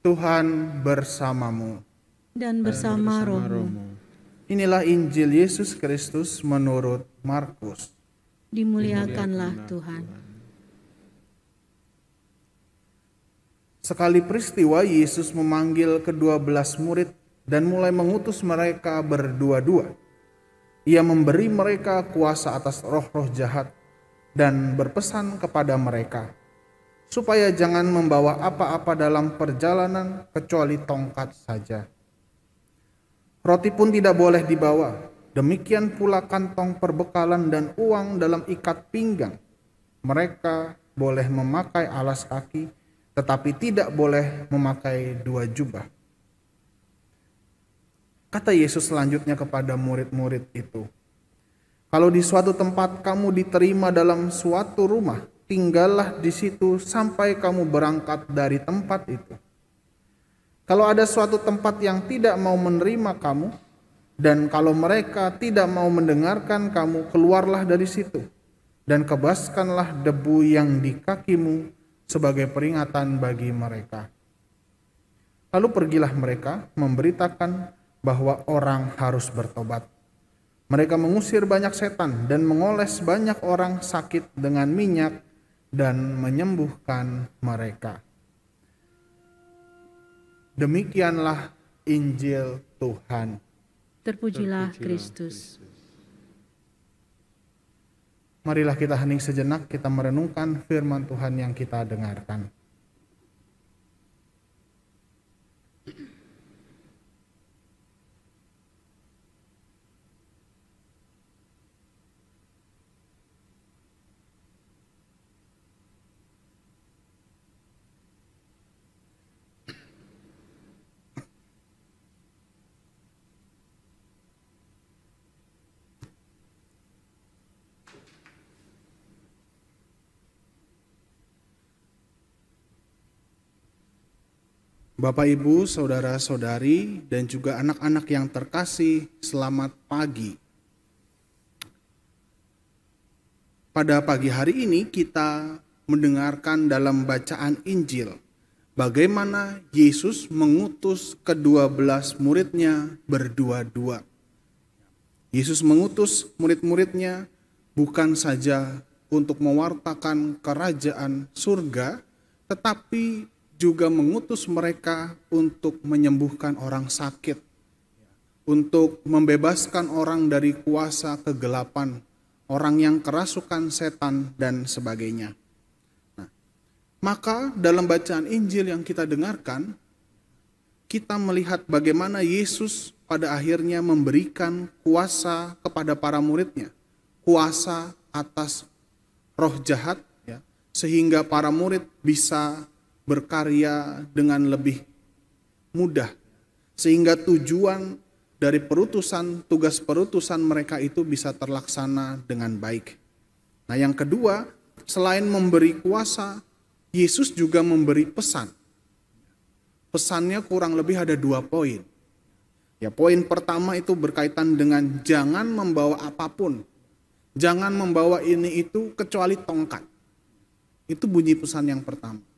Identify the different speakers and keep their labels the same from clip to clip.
Speaker 1: Tuhan bersamamu.
Speaker 2: Dan bersama rohmu.
Speaker 1: Inilah Injil Yesus Kristus menurut Markus.
Speaker 2: Dimuliakanlah Tuhan.
Speaker 1: Sekali peristiwa Yesus memanggil ke-12 murid dan mulai mengutus mereka berdua-dua. Ia memberi mereka kuasa atas roh-roh jahat dan berpesan kepada mereka supaya jangan membawa apa-apa dalam perjalanan kecuali tongkat saja. Roti pun tidak boleh dibawa, demikian pula kantong perbekalan dan uang dalam ikat pinggang. Mereka boleh memakai alas kaki, tetapi tidak boleh memakai 2 jubah. Kata Yesus selanjutnya kepada murid-murid itu, "Kalau di suatu tempat kamu diterima dalam suatu rumah, tinggallah di situ sampai kamu berangkat dari tempat itu. Kalau ada suatu tempat yang tidak mau menerima kamu, dan kalau mereka tidak mau mendengarkan kamu, keluarlah dari situ, dan kebaskanlah debu yang di kakimu sebagai peringatan bagi mereka." Lalu pergilah mereka memberitakan bahwa orang harus bertobat. Mereka mengusir banyak setan dan mengoles banyak orang sakit dengan minyak dan menyembuhkan mereka. Demikianlah Injil Tuhan.
Speaker 2: Terpujilah Kristus.
Speaker 1: Marilah kita hening sejenak, kita merenungkan firman Tuhan yang kita dengarkan. Bapak, Ibu, saudara-saudari, dan juga anak-anak yang terkasih, selamat pagi. Pada pagi hari ini kita mendengarkan dalam bacaan Injil bagaimana Yesus mengutus ke-12 muridnya berdua-dua. Yesus mengutus murid-muridnya bukan saja untuk mewartakan kerajaan surga, tetapi juga mengutus mereka untuk menyembuhkan orang sakit, untuk membebaskan orang dari kuasa kegelapan, orang yang kerasukan setan dan sebagainya. Nah, maka dalam bacaan Injil yang kita dengarkan, kita melihat bagaimana Yesus pada akhirnya memberikan kuasa kepada para muridnya, kuasa atas roh jahat, ya, sehingga para murid bisa berkarya dengan lebih mudah, sehingga tujuan dari tugas perutusan mereka itu bisa terlaksana dengan baik. Nah, yang kedua, selain memberi kuasa, Yesus juga memberi pesan. Pesannya kurang lebih ada 2 poin. Ya, poin pertama itu berkaitan dengan jangan membawa apapun. Jangan membawa ini itu kecuali tongkat. Itu bunyi pesan yang pertama.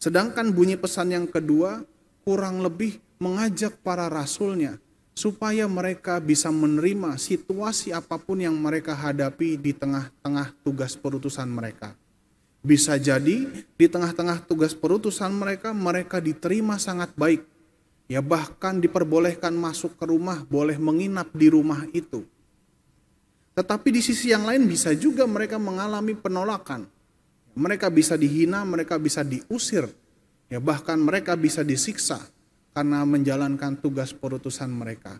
Speaker 1: Sedangkan bunyi pesan yang kedua kurang lebih mengajak para rasulnya supaya mereka bisa menerima situasi apapun yang mereka hadapi di tengah-tengah tugas perutusan mereka. Bisa jadi di tengah-tengah tugas perutusan mereka diterima sangat baik. Ya, bahkan diperbolehkan masuk ke rumah, boleh menginap di rumah itu. Tetapi di sisi yang lain bisa juga mereka mengalami penolakan. Mereka bisa dihina, mereka bisa diusir, ya bahkan mereka bisa disiksa karena menjalankan tugas perutusan mereka.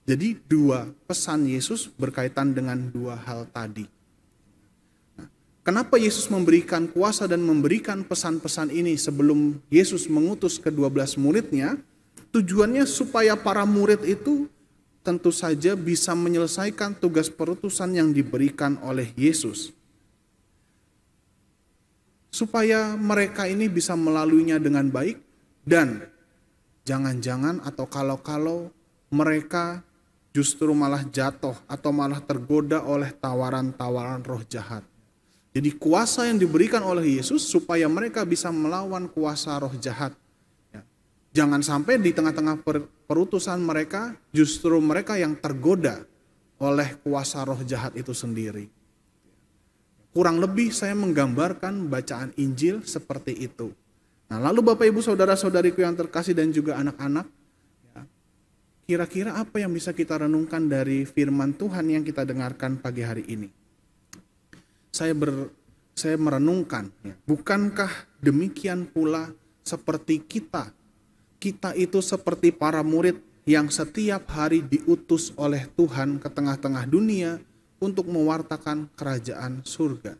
Speaker 1: Jadi 2 pesan Yesus berkaitan dengan 2 hal tadi. Nah, kenapa Yesus memberikan kuasa dan memberikan pesan-pesan ini sebelum Yesus mengutus ke-12 muridnya? Tujuannya supaya para murid itu tentu saja bisa menyelesaikan tugas perutusan yang diberikan oleh Yesus. Supaya mereka ini bisa melaluinya dengan baik, dan jangan-jangan atau kalau-kalau mereka justru malah jatuh atau malah tergoda oleh tawaran-tawaran roh jahat. Jadi kuasa yang diberikan oleh Yesus supaya mereka bisa melawan kuasa roh jahat, ya, Jangan sampai di tengah-tengah perutusan mereka, justru mereka yang tergoda oleh kuasa roh jahat itu sendiri. Kurang lebih saya menggambarkan bacaan Injil seperti itu. Nah, lalu Bapak Ibu Saudara-saudariku yang terkasih dan juga anak-anak, kira-kira apa yang bisa kita renungkan dari firman Tuhan yang kita dengarkan pagi hari ini? Saya merenungkan, bukankah demikian pula seperti kita itu seperti para murid yang setiap hari diutus oleh Tuhan ke tengah-tengah dunia untuk mewartakan kerajaan surga.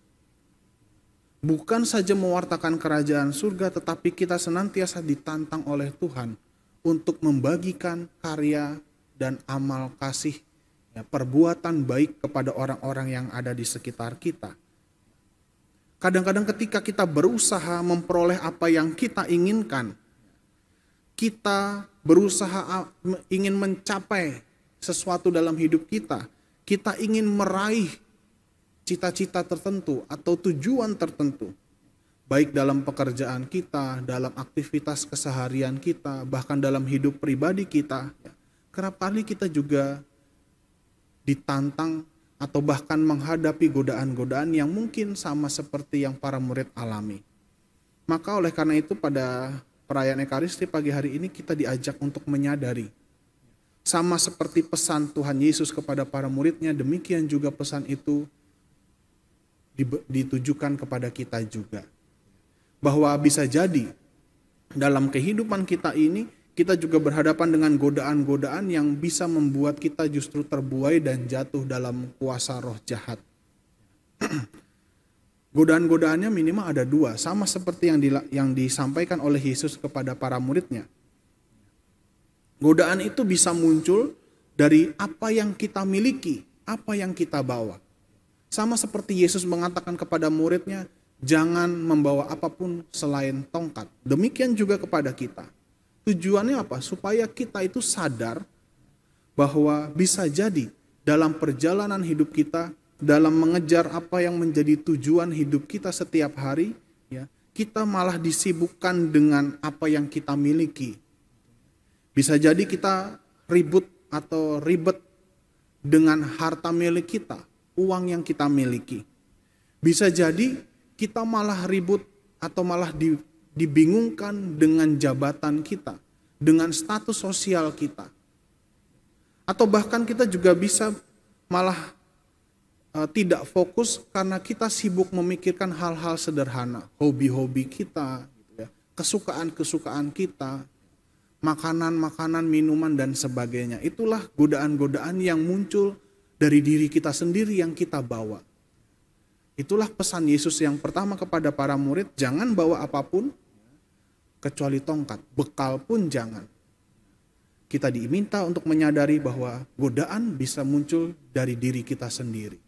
Speaker 1: Bukan saja mewartakan kerajaan surga, tetapi kita senantiasa ditantang oleh Tuhan untuk membagikan karya dan amal kasih, perbuatan baik kepada orang-orang yang ada di sekitar kita. Kadang-kadang ketika kita berusaha memperoleh apa yang kita inginkan, kita berusaha ingin mencapai sesuatu dalam hidup kita, kita ingin meraih cita-cita tertentu atau tujuan tertentu, baik dalam pekerjaan kita, dalam aktivitas keseharian kita, bahkan dalam hidup pribadi kita. Kerap kali kita juga ditantang atau bahkan menghadapi godaan-godaan yang mungkin sama seperti yang para murid alami. Maka oleh karena itu pada perayaan Ekaristi pagi hari ini kita diajak untuk menyadari, sama seperti pesan Tuhan Yesus kepada para muridnya, demikian juga pesan itu ditujukan kepada kita juga. Bahwa bisa jadi dalam kehidupan kita ini, kita juga berhadapan dengan godaan-godaan yang bisa membuat kita justru terbuai dan jatuh dalam kuasa roh jahat. Godaan-godaannya minimal ada dua, sama seperti yang disampaikan oleh Yesus kepada para muridnya. Godaan itu bisa muncul dari apa yang kita miliki, apa yang kita bawa. Sama seperti Yesus mengatakan kepada muridnya, jangan membawa apapun selain tongkat. Demikian juga kepada kita. Tujuannya apa? Supaya kita itu sadar bahwa bisa jadi dalam perjalanan hidup kita, dalam mengejar apa yang menjadi tujuan hidup kita setiap hari, kita malah disibukkan dengan apa yang kita miliki. Bisa jadi kita ribet dengan harta milik kita, uang yang kita miliki. Bisa jadi kita malah ribut atau malah dibingungkan dengan jabatan kita, dengan status sosial kita. Atau bahkan kita juga bisa malah tidak fokus karena kita sibuk memikirkan hal-hal sederhana, hobi-hobi kita, kesukaan-kesukaan kita, makanan-makanan, minuman dan sebagainya. Itulah godaan-godaan yang muncul dari diri kita sendiri yang kita bawa. Itulah pesan Yesus yang pertama kepada para murid, jangan bawa apapun kecuali tongkat, bekal pun jangan. Kita diminta untuk menyadari bahwa godaan bisa muncul dari diri kita sendiri.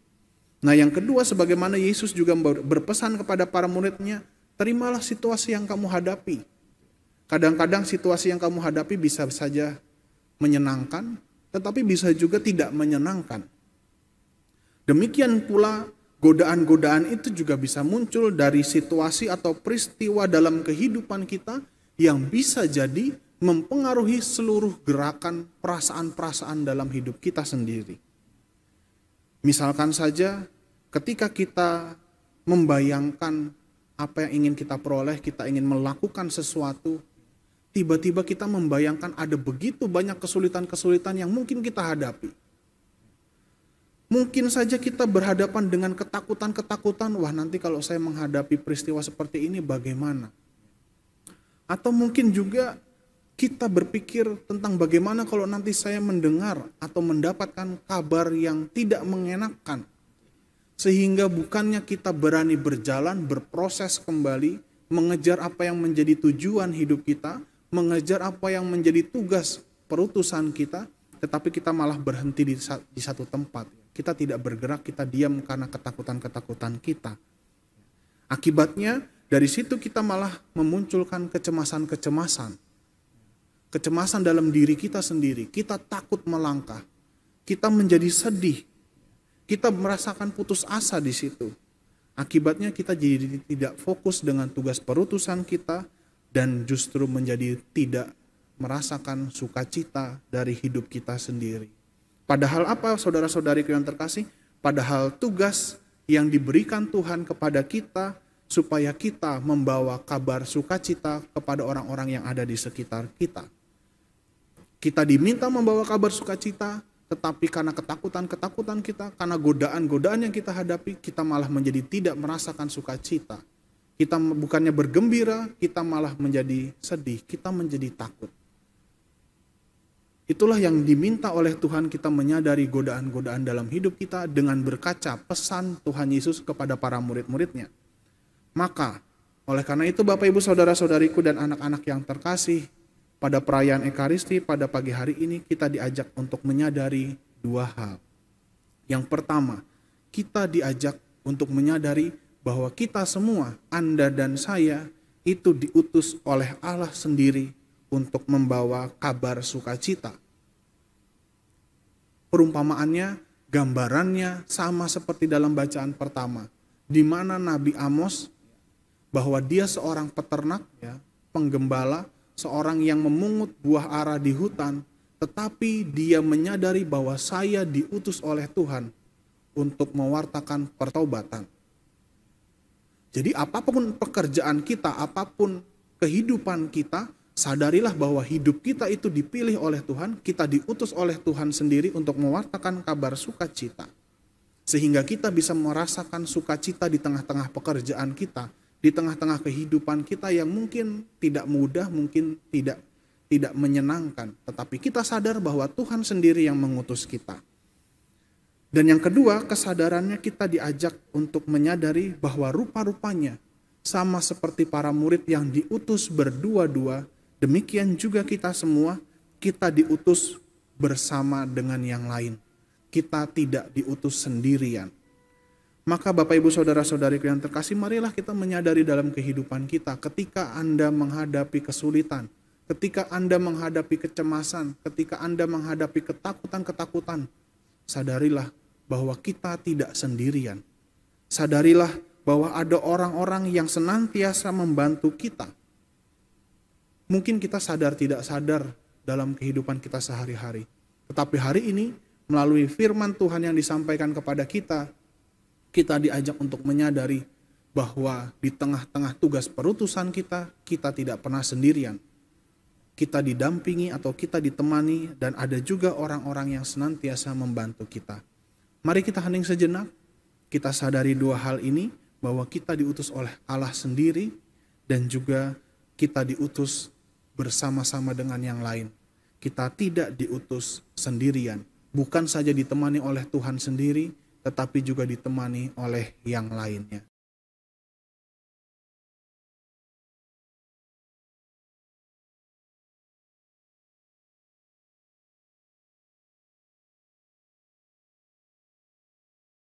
Speaker 1: Nah, yang kedua, sebagaimana Yesus juga berpesan kepada para muridnya, terimalah situasi yang kamu hadapi. Kadang-kadang situasi yang kamu hadapi bisa saja menyenangkan, tetapi bisa juga tidak menyenangkan. Demikian pula godaan-godaan itu juga bisa muncul dari situasi atau peristiwa dalam kehidupan kita yang bisa jadi mempengaruhi seluruh gerakan perasaan-perasaan dalam hidup kita sendiri. Misalkan saja ketika kita membayangkan apa yang ingin kita peroleh, kita ingin melakukan sesuatu, tiba-tiba kita membayangkan ada begitu banyak kesulitan-kesulitan yang mungkin kita hadapi. Mungkin saja kita berhadapan dengan ketakutan-ketakutan, wah nanti kalau saya menghadapi peristiwa seperti ini bagaimana? Atau mungkin juga kita berpikir tentang bagaimana kalau nanti saya mendengar atau mendapatkan kabar yang tidak mengenakan. Sehingga bukannya kita berani berjalan, berproses kembali, mengejar apa yang menjadi tujuan hidup kita, mengejar apa yang menjadi tugas perutusan kita, tetapi kita malah berhenti di satu tempat. Kita tidak bergerak, kita diam karena ketakutan-ketakutan kita. Akibatnya dari situ kita malah memunculkan kecemasan-kecemasan. Kecemasan dalam diri kita sendiri, kita takut melangkah, kita menjadi sedih, kita merasakan putus asa di situ. Akibatnya kita jadi tidak fokus dengan tugas perutusan kita dan justru menjadi tidak merasakan sukacita dari hidup kita sendiri. Padahal apa saudara-saudariku yang terkasih? Padahal tugas yang diberikan Tuhan kepada kita supaya kita membawa kabar sukacita kepada orang-orang yang ada di sekitar kita. Kita diminta membawa kabar sukacita, tetapi karena ketakutan-ketakutan kita, karena godaan-godaan yang kita hadapi, kita malah menjadi tidak merasakan sukacita. Kita bukannya bergembira, kita malah menjadi sedih, kita menjadi takut. Itulah yang diminta oleh Tuhan, kita menyadari godaan-godaan dalam hidup kita dengan berkaca pesan Tuhan Yesus kepada para murid-muridnya. Maka, oleh karena itu Bapak Ibu Saudara-saudariku dan anak-anak yang terkasih, pada perayaan Ekaristi pada pagi hari ini kita diajak untuk menyadari dua hal. Yang pertama, kita diajak untuk menyadari bahwa kita semua, Anda dan saya, itu diutus oleh Allah sendiri untuk membawa kabar sukacita. Perumpamaannya, gambarannya sama seperti dalam bacaan pertama, di mana Nabi Amos, bahwa dia seorang peternak, penggembala, seorang yang memungut buah ara di hutan, tetapi dia menyadari bahwa saya diutus oleh Tuhan untuk mewartakan pertobatan. Jadi apapun pekerjaan kita, apapun kehidupan kita, sadarilah bahwa hidup kita itu dipilih oleh Tuhan, kita diutus oleh Tuhan sendiri untuk mewartakan kabar sukacita. Sehingga kita bisa merasakan sukacita di tengah-tengah pekerjaan kita, di tengah-tengah kehidupan kita yang mungkin tidak mudah, mungkin tidak menyenangkan. Tetapi kita sadar bahwa Tuhan sendiri yang mengutus kita. Dan yang kedua, kesadarannya kita diajak untuk menyadari bahwa rupa-rupanya sama seperti para murid yang diutus berdua-dua, demikian juga kita semua, kita diutus bersama dengan yang lain. Kita tidak diutus sendirian. Maka Bapak Ibu Saudara-saudariku yang terkasih, marilah kita menyadari dalam kehidupan kita ketika Anda menghadapi kesulitan, ketika Anda menghadapi kecemasan, ketika Anda menghadapi ketakutan-ketakutan, sadarilah bahwa kita tidak sendirian. Sadarilah bahwa ada orang-orang yang senantiasa membantu kita. Mungkin kita sadar tidak sadar dalam kehidupan kita sehari-hari. Tetapi hari ini melalui firman Tuhan yang disampaikan kepada kita diajak untuk menyadari bahwa di tengah-tengah tugas perutusan kita tidak pernah sendirian. Kita didampingi atau kita ditemani dan ada juga orang-orang yang senantiasa membantu kita. Mari kita hening sejenak, kita sadari dua hal ini, bahwa kita diutus oleh Allah sendiri dan juga kita diutus bersama-sama dengan yang lain. Kita tidak diutus sendirian, bukan saja ditemani oleh Tuhan sendiri, tetapi juga ditemani oleh yang lainnya.